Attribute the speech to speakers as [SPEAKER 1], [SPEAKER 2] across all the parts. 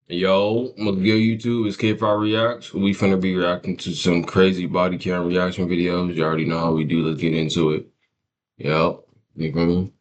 [SPEAKER 1] Yo, what's good YouTube? It's K5 Reacts. We finna be reacting to some crazy body cam reaction videos. You already know how we do. Let's get into it. Yo, you feel me?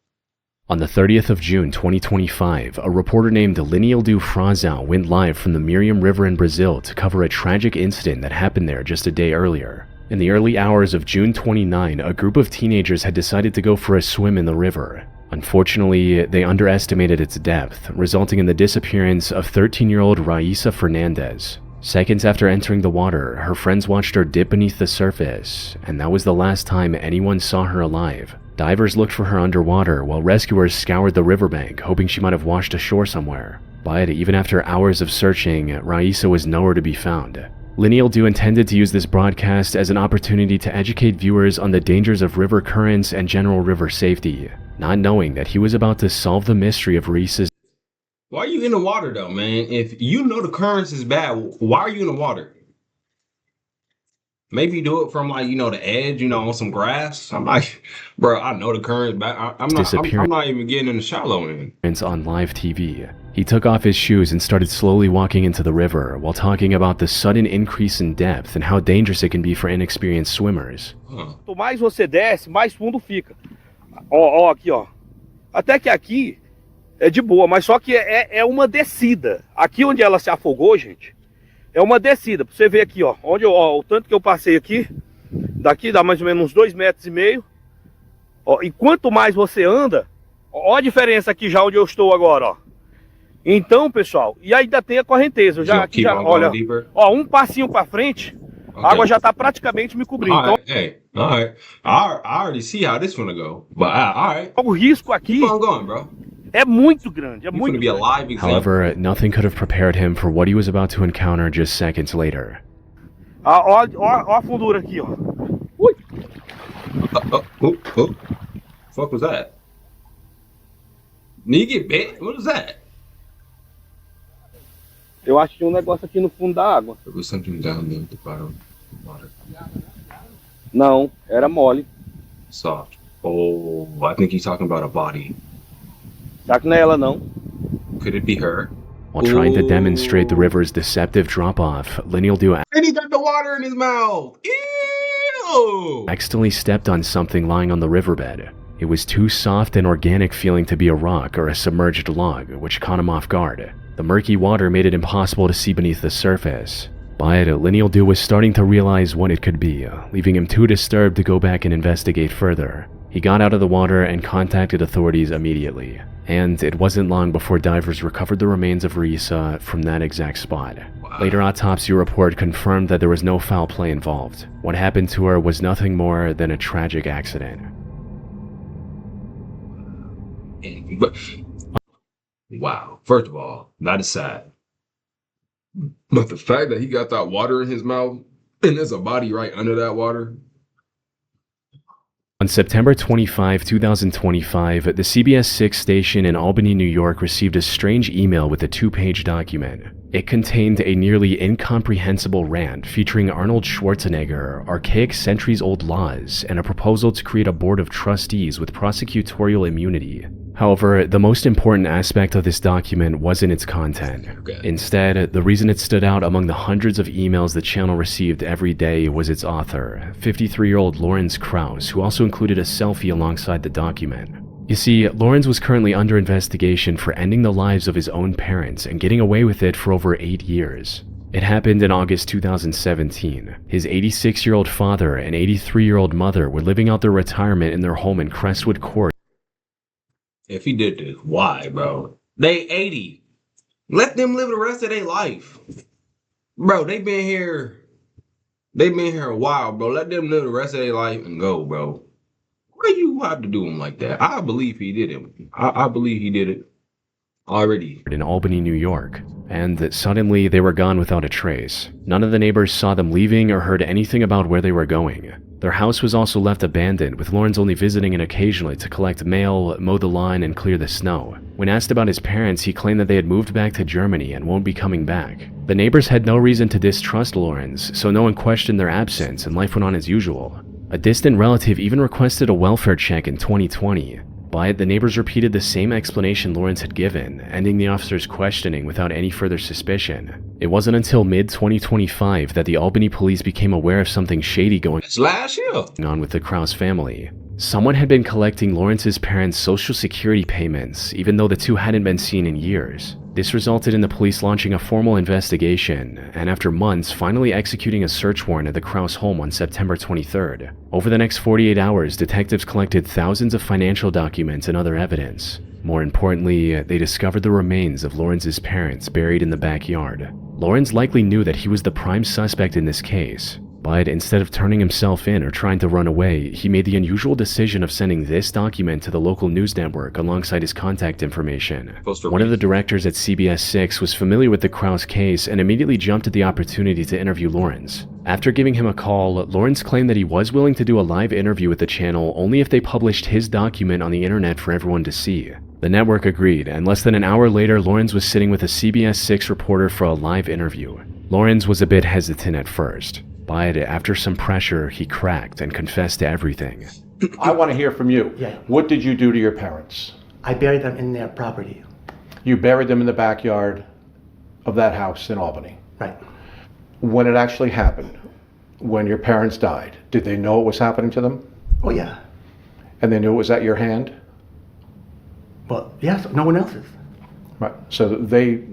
[SPEAKER 2] On the 30th of June 2025, a reporter named Linildo Frazão went live from the Miriam River in Brazil to cover a tragic incident that happened there just a day earlier. In the early hours of June 29, a group of teenagers had decided to go for a swim in the river. Unfortunately, they underestimated its depth, resulting in the disappearance of 13-year-old Raíssa Fernandes. Seconds after entering the water, her friends watched her dip beneath the surface, and that was the last time anyone saw her alive. Divers looked for her underwater, while rescuers scoured the riverbank, hoping she might have washed ashore somewhere. But even after hours of searching, Raíssa was nowhere to be found. Linildo intended to use this broadcast as an opportunity to educate viewers on the dangers of river currents and general river safety, not knowing that he was about to solve the mystery of Reese's.
[SPEAKER 1] Why are you in the water though, man? If you know the currents is bad, why are you in the water? Maybe do it from like, the edge, on some grass. I'm like, bro, I know the current's bad. I'm not even getting in the shallow end.
[SPEAKER 2] On live TV. He took off his shoes and started slowly walking into the river while talking about the sudden increase in depth and how dangerous it can be for inexperienced swimmers.
[SPEAKER 3] Quanto mais você desce, mais fundo fica. Ó, aqui, ó. Até que aqui é de boa, mas só que é uma descida. Aqui onde ela se afogou, gente, é uma descida. Pra você ver aqui, ó, o tanto que eu passei aqui, daqui dá mais ou menos uns 2,5 metros. Ó, e quanto mais você anda, ó a diferença aqui já onde eu estou agora, ó. Então, pessoal, e ainda tem a correnteza. Aqui já, olha, ó, um passinho para frente, a água já tá praticamente me cobrindo.
[SPEAKER 1] All right, hey, all right. I already see how this gonna go, but all right.
[SPEAKER 3] O risco aqui
[SPEAKER 1] going, bro.
[SPEAKER 3] É muito grande, é muito grande.
[SPEAKER 2] However, nothing could have prepared him for what he was about to encounter just seconds later.
[SPEAKER 3] Ó a fundura aqui, ó. Ui.
[SPEAKER 1] Fuck was that? Did you get bit? What was that?
[SPEAKER 3] Eu acho que tinha um negócio aqui no fundo da água.
[SPEAKER 1] There was something down there at the bottom of the water.
[SPEAKER 3] Não, era mole.
[SPEAKER 1] Soft. Oh, I think he's talking about a body.
[SPEAKER 3] Será que não é ela, não?
[SPEAKER 1] Could it be her?
[SPEAKER 2] While trying to demonstrate the river's deceptive drop-off, Linildo
[SPEAKER 1] And he got the water in his mouth! Ew!
[SPEAKER 2] accidentally stepped on something lying on the riverbed. It was too soft and organic feeling to be a rock or a submerged log, which caught him off guard. The murky water made it impossible to see beneath the surface. But Linildo was starting to realize what it could be, leaving him too disturbed to go back and investigate further. He got out of the water and contacted authorities immediately. And it wasn't long before divers recovered the remains of Raíssa from that exact spot.
[SPEAKER 1] Wow.
[SPEAKER 2] Later autopsy report confirmed that there was no foul play involved. What happened to her was nothing more than a tragic accident.
[SPEAKER 1] But, wow, first of all, that is sad. But the fact that he got that water in his mouth and there's a body right under that water.
[SPEAKER 2] On September 25, 2025, the CBS 6 station in Albany, New York received a strange email with a 2-page document. It contained a nearly incomprehensible rant featuring Arnold Schwarzenegger, archaic centuries-old laws, and a proposal to create a board of trustees with prosecutorial immunity. However, the most important aspect of this document wasn't its content. Instead, the reason it stood out among the hundreds of emails the channel received every day was its author, 53-year-old Lawrence Krauss, who also included a selfie alongside the document. You see, Lawrence was currently under investigation for ending the lives of his own parents and getting away with it for over 8 years. It happened in August 2017. His 86-year-old father and 83-year-old mother were living out their retirement in their home in Crestwood Court.
[SPEAKER 1] If he did this, why, bro? They 80. Let them live the rest of their life. Bro, they've been here a while, bro. Let them live the rest of their life and go, bro. Why you have to do him like that? I believe he did it. I believe he did it already.
[SPEAKER 2] In Albany, New York, and suddenly they were gone without a trace. None of the neighbors saw them leaving or heard anything about where they were going. Their house was also left abandoned, with Lawrence only visiting it occasionally to collect mail, mow the lawn, and clear the snow. When asked about his parents, he claimed that they had moved back to Germany and won't be coming back. The neighbors had no reason to distrust Lawrence, so no one questioned their absence and life went on as usual. A distant relative even requested a welfare check in 2020, But the neighbors repeated the same explanation Lawrence had given, ending the officer's questioning without any further suspicion. It wasn't until mid-2025 that the Albany police became aware of something shady going on with the Krause family. Someone had been collecting Lawrence's parents' Social Security payments, even though the two hadn't been seen in years. This resulted in the police launching a formal investigation, and after months, finally executing a search warrant at the Krause home on September 23rd. Over the next 48 hours, detectives collected thousands of financial documents and other evidence. More importantly, they discovered the remains of Lawrence's parents buried in the backyard. Lawrence likely knew that he was the prime suspect in this case, but instead of turning himself in or trying to run away, he made the unusual decision of sending this document to the local news network alongside his contact information. One of the directors at CBS 6 was familiar with the Krause case and immediately jumped at the opportunity to interview Lawrence. After giving him a call, Lawrence claimed that he was willing to do a live interview with the channel only if they published his document on the internet for everyone to see. The network agreed, and less than an hour later, Lawrence was sitting with a CBS 6 reporter for a live interview. Lawrence was a bit hesitant at first, but after some pressure, he cracked and confessed to everything.
[SPEAKER 4] I want to hear from you.
[SPEAKER 5] Yeah.
[SPEAKER 4] What did you do to your parents?
[SPEAKER 5] I buried them in their property.
[SPEAKER 4] You buried them in the backyard of that house in Albany.
[SPEAKER 5] Right.
[SPEAKER 4] When it actually happened, when your parents died, did they know it was happening to them?
[SPEAKER 5] Oh, yeah.
[SPEAKER 4] And they knew it was at your hand?
[SPEAKER 5] Well, yes, no one else's.
[SPEAKER 4] Right. So they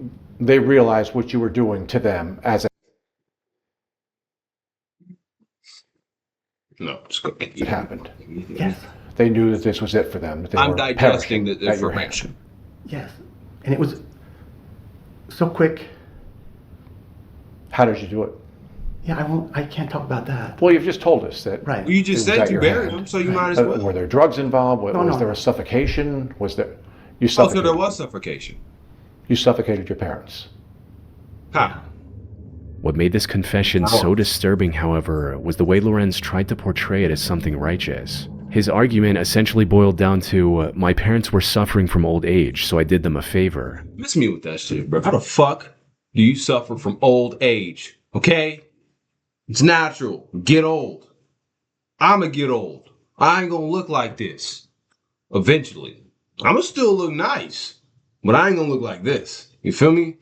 [SPEAKER 4] realized what you were doing to them as
[SPEAKER 1] No, just go.
[SPEAKER 4] it happened.
[SPEAKER 5] Yes.
[SPEAKER 4] They knew that this was it for them. That they
[SPEAKER 1] I'm
[SPEAKER 4] were
[SPEAKER 1] digesting the
[SPEAKER 4] perishing at your hand.
[SPEAKER 1] information.
[SPEAKER 5] Yes. And it was so quick.
[SPEAKER 4] How did you do it?
[SPEAKER 5] Yeah, I can't talk about that.
[SPEAKER 4] Well, you've just told us that.
[SPEAKER 5] Right.
[SPEAKER 1] Well, you just
[SPEAKER 4] It was
[SPEAKER 1] said
[SPEAKER 4] at
[SPEAKER 1] you
[SPEAKER 4] your
[SPEAKER 1] buried
[SPEAKER 4] hand.
[SPEAKER 1] him, so you might as
[SPEAKER 4] Were
[SPEAKER 1] well.
[SPEAKER 4] there drugs involved? Was
[SPEAKER 5] no.
[SPEAKER 4] there a suffocation? Was there? You
[SPEAKER 1] Oh, so
[SPEAKER 4] suffocated.
[SPEAKER 1] there was suffocation.
[SPEAKER 4] You suffocated your parents.
[SPEAKER 1] How?
[SPEAKER 2] What made this confession so disturbing, however, was the way Lorenz tried to portray it as something righteous. His argument essentially boiled down to, my parents were suffering from old age, so I did them a favor.
[SPEAKER 1] Miss me with that shit, bro. How the fuck do you suffer from old age? Okay? It's natural. Get old. I'ma get old. I ain't gonna look like this. Eventually. I'ma still look nice, but I ain't gonna look like this. You feel me?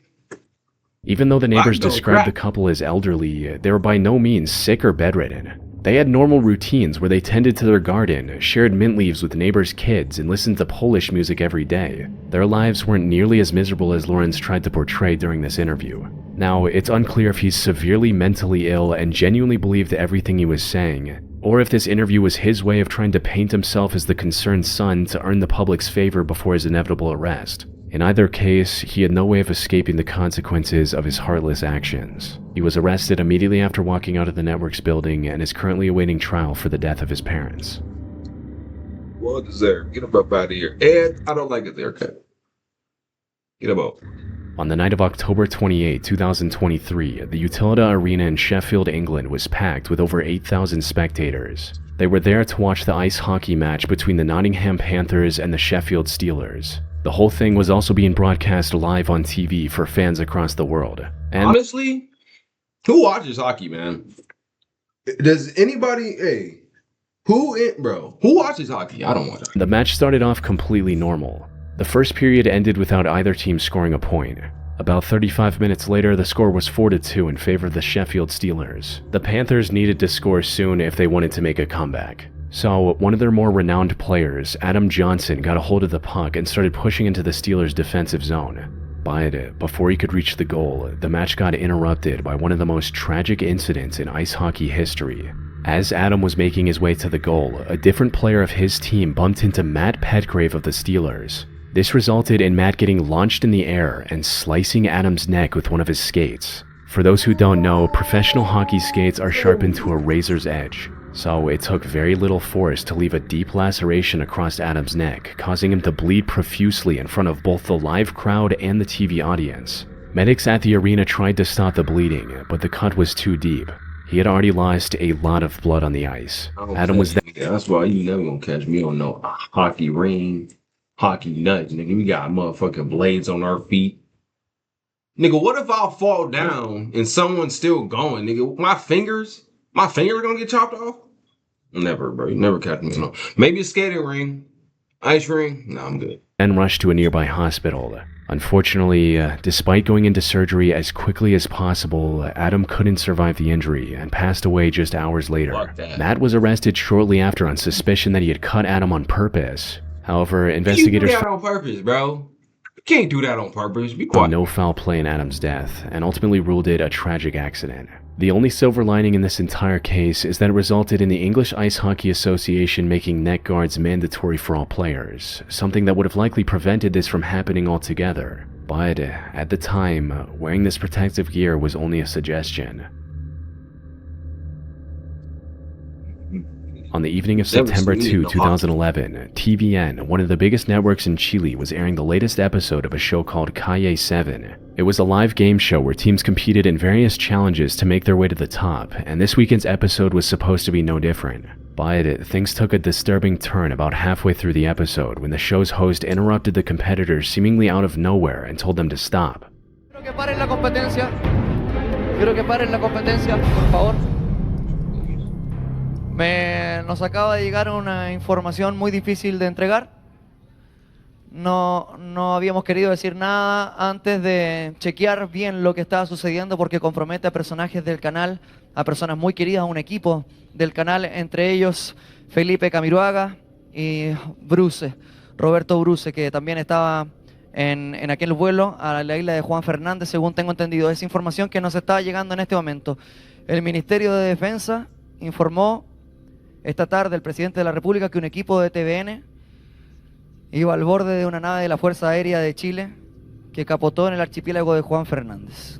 [SPEAKER 2] Even though the neighbors
[SPEAKER 1] don't
[SPEAKER 2] described the
[SPEAKER 1] crack.
[SPEAKER 2] couple as elderly, they were by no means sick or bedridden. They had normal routines where they tended to their garden, shared mint leaves with neighbors' kids, and listened to Polish music every day. Their lives weren't nearly as miserable as Lorenz tried to portray during this interview. Now, it's unclear if he's severely mentally ill and genuinely believed everything he was saying, or if this interview was his way of trying to paint himself as the concerned son to earn the public's favor before his inevitable arrest. In either case, he had no way of escaping the consequences of his heartless actions. He was arrested immediately after walking out of the network's building and is currently awaiting trial for the death of his parents.
[SPEAKER 1] Well deserved. Get him up out of here. And I don't like his haircut. Get him out.
[SPEAKER 2] On the night of October 28, 2023, the Utilita Arena in Sheffield, England was packed with over 8,000 spectators. They were there to watch the ice hockey match between the Nottingham Panthers and the Sheffield Steelers. The whole thing was also being broadcast live on TV for fans across the world. And
[SPEAKER 1] honestly, who watches hockey, man? Does anybody, who watches hockey? I don't watch hockey.
[SPEAKER 2] the match started off completely normal. The first period ended without either team scoring a point. About 35 minutes later, the score was 4-2 in favor of the Sheffield Steelers. The Panthers needed to score soon if they wanted to make a comeback. So, one of their more renowned players, Adam Johnson, got a hold of the puck and started pushing into the Steelers' defensive zone. But before he could reach the goal, the match got interrupted by one of the most tragic incidents in ice hockey history. As Adam was making his way to the goal, a different player of his team bumped into Matt Petgrave of the Steelers. This resulted in Matt getting launched in the air and slicing Adam's neck with one of his skates. For those who don't know, professional hockey skates are sharpened to a razor's edge. So it took very little force to leave a deep laceration across Adam's neck, causing him to bleed profusely in front of both the live crowd and the TV audience. Medics at the arena tried to stop the bleeding, but the cut was too deep. He had already lost a lot of blood on the ice. Adam was
[SPEAKER 1] That's why you never gonna catch me on no hockey ring, hockey nuts, nigga. We got motherfucking blades on our feet. Nigga, what if I fall down and someone's still going, nigga? My fingers gonna get chopped off? Never, bro. You never catch me. No. Maybe a skating ring. Ice ring? No, I'm good.
[SPEAKER 2] and rushed to a nearby hospital. Unfortunately, despite going into surgery as quickly as possible, Adam couldn't survive the injury and passed away just hours later.
[SPEAKER 1] Fuck that.
[SPEAKER 2] Matt was arrested shortly after on suspicion that he had cut Adam on purpose. However,
[SPEAKER 1] You do
[SPEAKER 2] investigators
[SPEAKER 1] that on purpose, bro. You can't do that on purpose. Be
[SPEAKER 2] found
[SPEAKER 1] quiet.
[SPEAKER 2] no foul play in Adam's death and ultimately ruled it a tragic accident. The only silver lining in this entire case is that it resulted in the English Ice Hockey Association making neck guards mandatory for all players, something that would have likely prevented this from happening altogether. But at the time, wearing this protective gear was only a suggestion. On the evening of
[SPEAKER 1] Never
[SPEAKER 2] September
[SPEAKER 1] seen it
[SPEAKER 2] 2,
[SPEAKER 1] in the
[SPEAKER 2] 2011, TVN, one of the biggest networks in Chile, was airing the latest episode of a show called Calle 7. It was a live game show where teams competed in various challenges to make their way to the top, and this weekend's episode was supposed to be no different. But things took a disturbing turn about halfway through the episode when the show's host interrupted the competitors seemingly out of nowhere and told them to stop.
[SPEAKER 6] Quiero que paren la competencia. Quiero que paren la competencia, por favor. Nos acaba de llegar una información muy difícil de entregar. No habíamos querido decir nada antes de chequear bien lo que estaba sucediendo porque compromete a personajes del canal, a personas muy queridas, a un equipo del canal, entre ellos Felipe Camiroaga y Bruce, Roberto Bruce, que también estaba en aquel vuelo a la isla de Juan Fernández, según tengo entendido. Esa información que nos está llegando en este momento. El Ministerio de Defensa informó esta tarde el presidente de la República que un equipo de TVN iba al borde de una nave de la Fuerza Aérea de Chile que capotó en el archipiélago de Juan Fernández.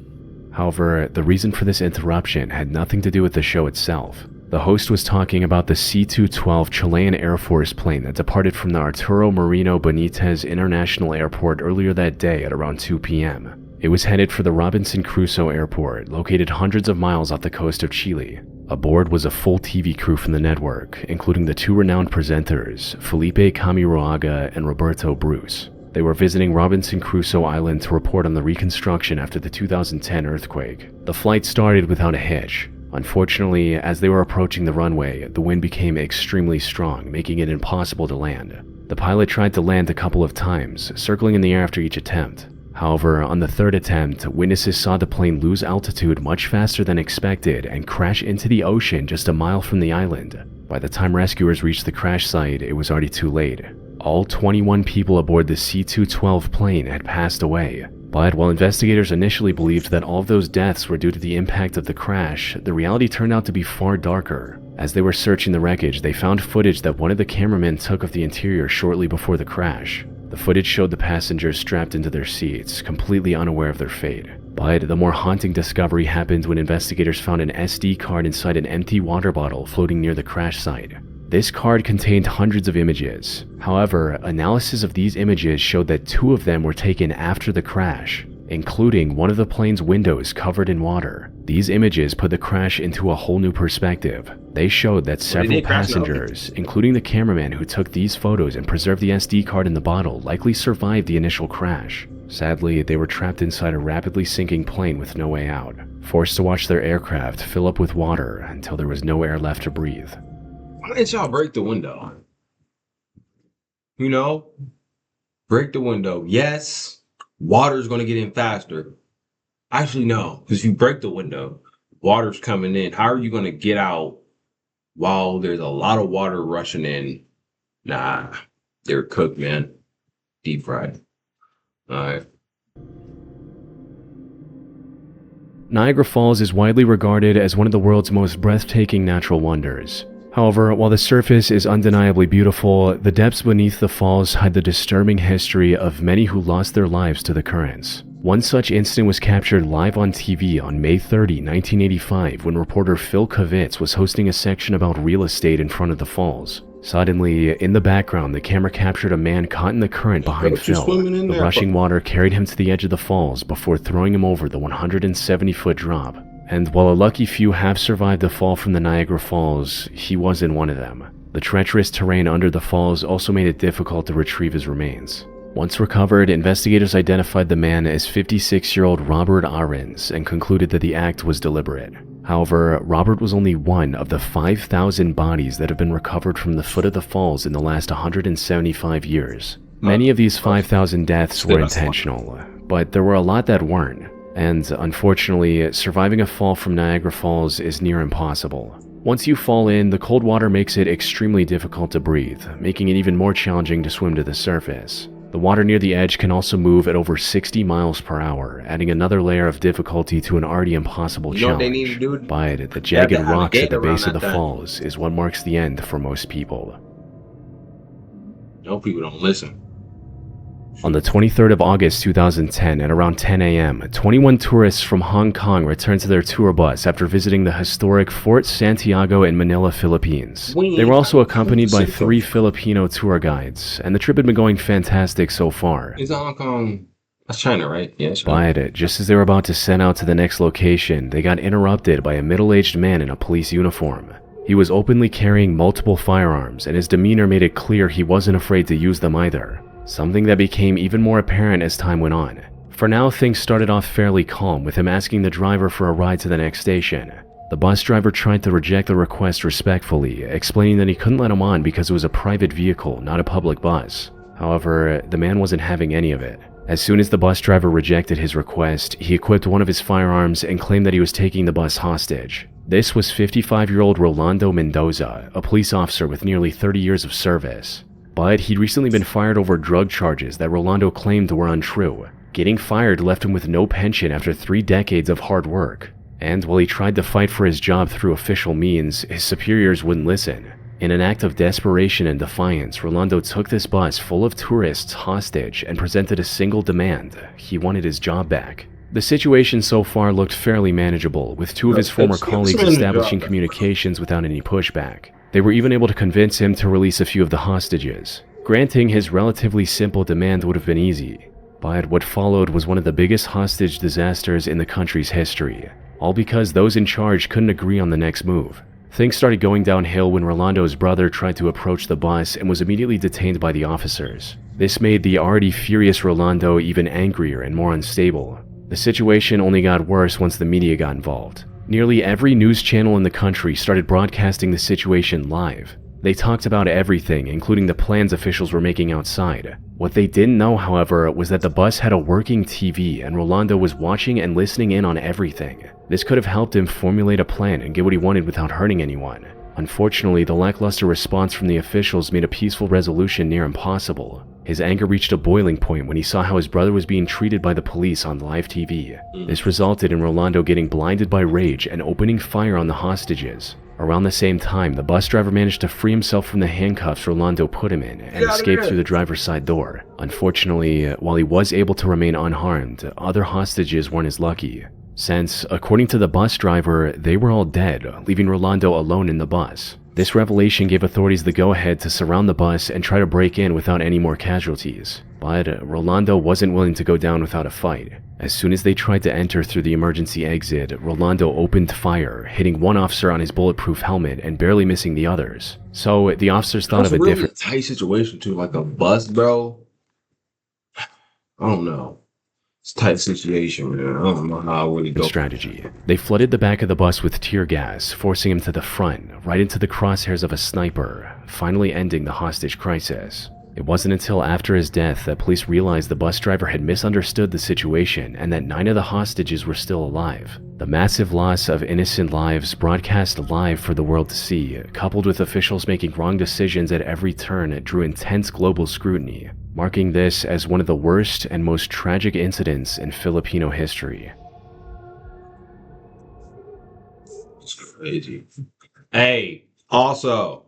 [SPEAKER 2] However, the reason for this interruption had nothing to do with the show itself. The host was talking about the C-212 Chilean Air Force plane that departed from the Arturo Merino Benitez International Airport earlier that day at around 2 p.m. It was headed for the Robinson Crusoe Airport, located hundreds of miles off the coast of Chile. Aboard was a full TV crew from the network, including the two renowned presenters, Felipe Camiroaga and Roberto Bruce. They were visiting Robinson Crusoe Island to report on the reconstruction after the 2010 earthquake. The flight started without a hitch. Unfortunately, as they were approaching the runway, the wind became extremely strong, making it impossible to land. The pilot tried to land a couple of times, circling in the air after each attempt. However, on the third attempt, witnesses saw the plane lose altitude much faster than expected and crash into the ocean just a mile from the island. By the time rescuers reached the crash site, it was already too late. All 21 people aboard the C-212 plane had passed away. But while investigators initially believed that all of those deaths were due to the impact of the crash, the reality turned out to be far darker. As they were searching the wreckage, they found footage that one of the cameramen took of the interior shortly before the crash. The footage showed the passengers strapped into their seats, completely unaware of their fate. But the more haunting discovery happened when investigators found an SD card inside an empty water bottle floating near the crash site. This card contained hundreds of images. However, analysis of these images showed that 2 of them were taken after the crash, including one of the plane's windows covered in water. These images put the crash into a whole new perspective. They showed that several passengers, including the cameraman who took these photos and preserved the SD card in the bottle, likely survived the initial crash. Sadly, they were trapped inside a rapidly sinking plane with no way out, forced to watch their aircraft fill up with water until there was no air left to breathe.
[SPEAKER 1] Why didn't y'all break the window? You know? Break the window. Yes, water's going to get in faster. Actually, no, because if you break the window, water's coming in. How are you going to get out while there's a lot of water rushing in? Nah, they're cooked, man. Deep fried. All right.
[SPEAKER 2] Niagara Falls is widely regarded as one of the world's most breathtaking natural wonders. However, while the surface is undeniably beautiful, the depths beneath the falls hide the disturbing history of many who lost their lives to the currents. One such incident was captured live on TV on May 30, 1985, when reporter Phil Kavitz was hosting a section about real estate in front of the falls. Suddenly, in the background, the camera captured a man caught in the current behind Phil. The rushing water carried him to the edge of the falls before throwing him over the 170-foot drop. And while a lucky few have survived the fall from the Niagara Falls, he wasn't one of them. The treacherous terrain under the falls also made it difficult to retrieve his remains. Once recovered, investigators identified the man as 56-year-old Robert Ahrens and concluded that the act was deliberate. However, Robert was only one of the 5,000 bodies that have been recovered from the foot of the falls in the last 175 years. Many of these 5,000 deaths were intentional, but there were a lot that weren't. And unfortunately, surviving a fall from Niagara Falls is near impossible. Once you fall in, the cold water makes it extremely difficult to breathe, making it even more challenging to swim to the surface. The water near the edge can also move at over 60 miles per hour, adding another layer of difficulty to an already impossible
[SPEAKER 1] You know what they need
[SPEAKER 2] challenge.
[SPEAKER 1] to do?
[SPEAKER 2] But the
[SPEAKER 1] They have
[SPEAKER 2] jagged
[SPEAKER 1] to have a
[SPEAKER 2] rocks at
[SPEAKER 1] gate
[SPEAKER 2] the
[SPEAKER 1] around
[SPEAKER 2] base of the
[SPEAKER 1] that thing.
[SPEAKER 2] falls is what marks the end for most people.
[SPEAKER 1] No, people don't listen.
[SPEAKER 2] On the 23rd of August 2010 at around 10 a.m., 21 tourists from Hong Kong returned to their tour bus after visiting the historic Fort Santiago in Manila, Philippines. They were also accompanied by 3 Filipino tour guides, and the trip had been going fantastic so far.
[SPEAKER 1] It's Hong Kong. That's China, right? Yeah, China.
[SPEAKER 2] But just as they were about to set out to the next location, they got interrupted by a middle-aged man in a police uniform. He was openly carrying multiple firearms, and his demeanor made it clear he wasn't afraid to use them either. Something that became even more apparent as time went on. For now, things started off fairly calm, with him asking the driver for a ride to the next station. The bus driver tried to reject the request respectfully, explaining that he couldn't let him on because it was a private vehicle, not a public bus. However, the man wasn't having any of it. As soon as the bus driver rejected his request, he equipped one of his firearms and claimed that he was taking the bus hostage. This was 55-year-old Rolando Mendoza, a police officer with nearly 30 years of service. But he'd recently been fired over drug charges that Rolando claimed were untrue. Getting fired left him with no pension after 3 decades of hard work. And while he tried to fight for his job through official means, his superiors wouldn't listen. In an act of desperation and defiance, Rolando took this bus full of tourists hostage and presented a single demand. He wanted his job back. The situation so far looked fairly manageable, with 2 of his former colleagues establishing communications without any pushback. They were even able to convince him to release a few of the hostages. Granting his relatively simple demand would have been easy, but what followed was one of the biggest hostage disasters in the country's history, all because those in charge couldn't agree on the next move. Things started going downhill when Rolando's brother tried to approach the bus and was immediately detained by the officers. This made the already furious Rolando even angrier and more unstable. The situation only got worse once the media got involved. Nearly every news channel in the country started broadcasting the situation live. They talked about everything, including the plans officials were making outside. What they didn't know, however, was that the bus had a working TV and Rolando was watching and listening in on everything. This could have helped him formulate a plan and get what he wanted without hurting anyone. Unfortunately, the lackluster response from the officials made a peaceful resolution near impossible. His anger reached a boiling point when he saw how his brother was being treated by the police on live TV. This resulted in Rolando getting blinded by rage and opening fire on the hostages. Around the same time, the bus driver managed to free himself from the handcuffs Rolando put him in and escaped through the driver's side door. Unfortunately, while he was able to remain unharmed, other hostages weren't as lucky, since, according to the bus driver, they were all dead, leaving Rolando alone in the bus. This revelation gave authorities the go-ahead to surround the bus and try to break in without any more casualties. But Rolando wasn't willing to go down without a fight. As soon as they tried to enter through the emergency exit, Rolando opened fire, hitting one officer on his bulletproof helmet and barely missing the others. So the officers thought of a
[SPEAKER 1] really
[SPEAKER 2] different
[SPEAKER 1] tight situation too, like a bus, bro. I don't know. It's a tight situation, man. I don't know how I really go.
[SPEAKER 2] strategy. They flooded the back of the bus with tear gas, forcing him to the front, right into the crosshairs of a sniper, finally ending the hostage crisis. It wasn't until after his death that police realized the bus driver had misunderstood the situation and that 9 of the hostages were still alive. The massive loss of innocent lives broadcast live for the world to see, coupled with officials making wrong decisions at every turn, drew intense global scrutiny, marking this as one of the worst and most tragic incidents in Filipino history.
[SPEAKER 1] It's crazy. Hey, also,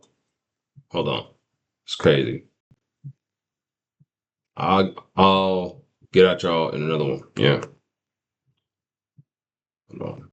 [SPEAKER 1] hold on. It's crazy. I'll get at y'all in another one. Yeah. Hold on.